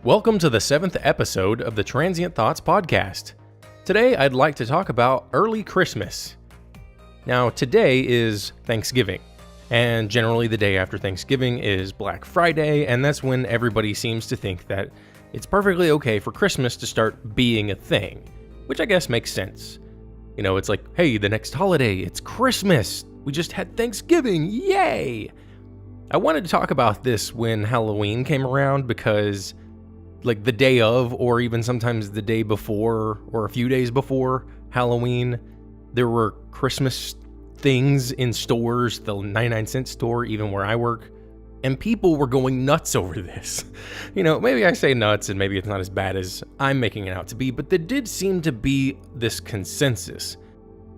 Welcome to the 7th episode of the Transient Thoughts podcast. Today I'd like to talk about early Christmas. Now today is Thanksgiving, and generally the day after Thanksgiving is Black Friday, and that's when everybody seems to think that it's perfectly okay for Christmas to start being a thing, which I guess makes sense. You know, it's like, hey, the next holiday, it's Christmas! We just had Thanksgiving, yay! I wanted to talk about this when Halloween came around because like the day of, or even sometimes the day before, or a few days before Halloween, there were Christmas things in stores, the 99-cent store, even where I work, and people were going nuts over this. You know, maybe I say nuts and maybe it's not as bad as I'm making it out to be, but there did seem to be this consensus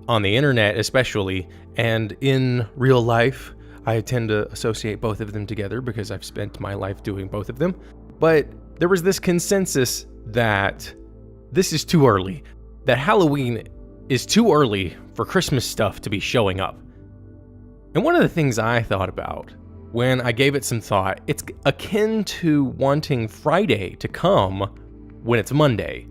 on the internet especially, and in real life. I tend to associate both of them together because I've spent my life doing both of them, but there was this consensus that this is too early, that Halloween is too early for Christmas stuff to be showing up. And one of the things I thought about when I gave it some thought, it's akin to wanting Friday to come when it's Monday.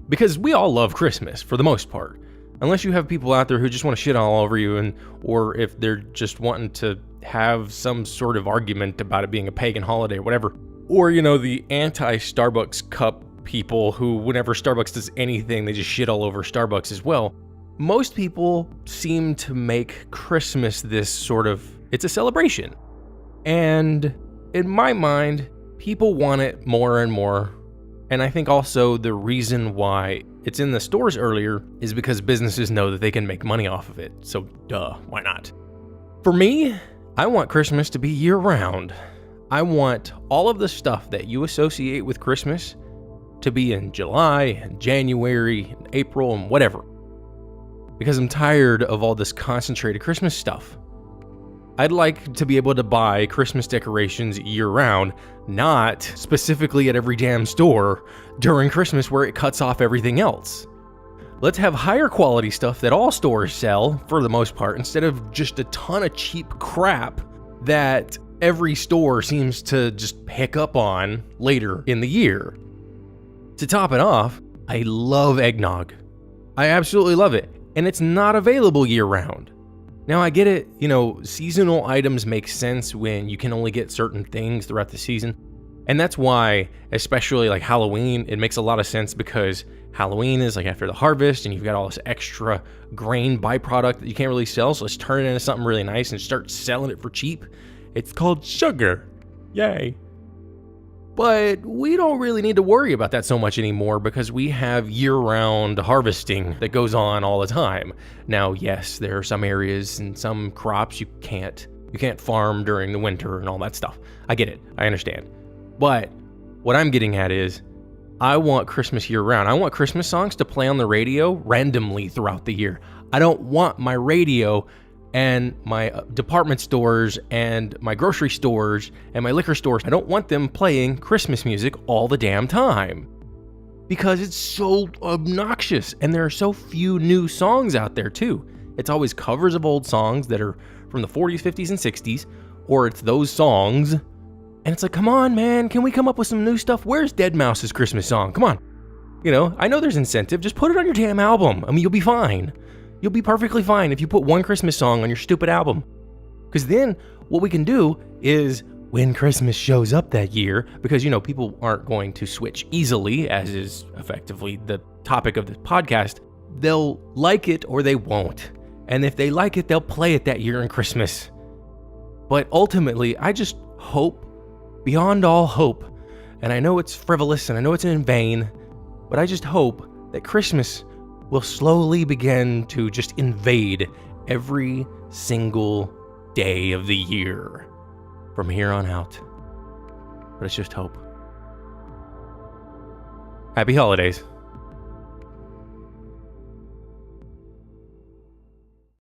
Because we all love Christmas for the most part. Unless you have people out there who just want to shit all over you, or if they're just wanting to have some sort of argument about it being a pagan holiday or whatever. Or, you know, the anti-Starbucks cup people who, whenever Starbucks does anything, they just shit all over Starbucks as well. Most people seem to make Christmas this sort of, it's a celebration. And in my mind, people want it more and more. And I think also the reason why it's in the stores earlier is because businesses know that they can make money off of it. So duh, why not? For me, I want Christmas to be year-round. I want all of the stuff that you associate with Christmas to be in July, and January, and April, and whatever. Because I'm tired of all this concentrated Christmas stuff. I'd like to be able to buy Christmas decorations year-round, not specifically at every damn store during Christmas where it cuts off everything else. Let's have higher quality stuff that all stores sell, for the most part, instead of just a ton of cheap crap that every store seems to just pick up on later in the year. To top it off, I love eggnog. I absolutely love it, and it's not available year-round. Now I get it, you know, seasonal items make sense when you can only get certain things throughout the season. And that's why, especially like Halloween, it makes a lot of sense because Halloween is like after the harvest and you've got all this extra grain byproduct that you can't really sell. So let's turn it into something really nice and start selling it for cheap. It's called sugar. Yay. But we don't really need to worry about that so much anymore because we have year-round harvesting that goes on all the time. Now, yes, there are some areas and some crops you can't farm during the winter and all that stuff. I get it. I understand. But what I'm getting at is I want Christmas year-round. I want Christmas songs to play on the radio randomly throughout the year. I don't want my radio and my department stores and my grocery stores and my liquor stores, I don't want them playing Christmas music all the damn time. Because it's so obnoxious, and there are so few new songs out there too. It's always covers of old songs that are from the 40s, 50s, and 60s, or it's those songs, and it's like, come on, man, can we come up with some new stuff? Where's Deadmau5's Christmas song? Come on. You know, I know there's incentive, just put it on your damn album. I mean, you'll be fine. You'll be perfectly fine if you put one Christmas song on your stupid album. Because then what we can do is when Christmas shows up that year, because, you know, people aren't going to switch easily, as is effectively the topic of the podcast, they'll like it or they won't. And if they like it, they'll play it that year in Christmas. But ultimately, I just hope, beyond all hope, and I know it's frivolous and I know it's in vain, but I just hope that Christmas will slowly begin to just invade every single day of the year from here on out. But it's just hope. Happy holidays.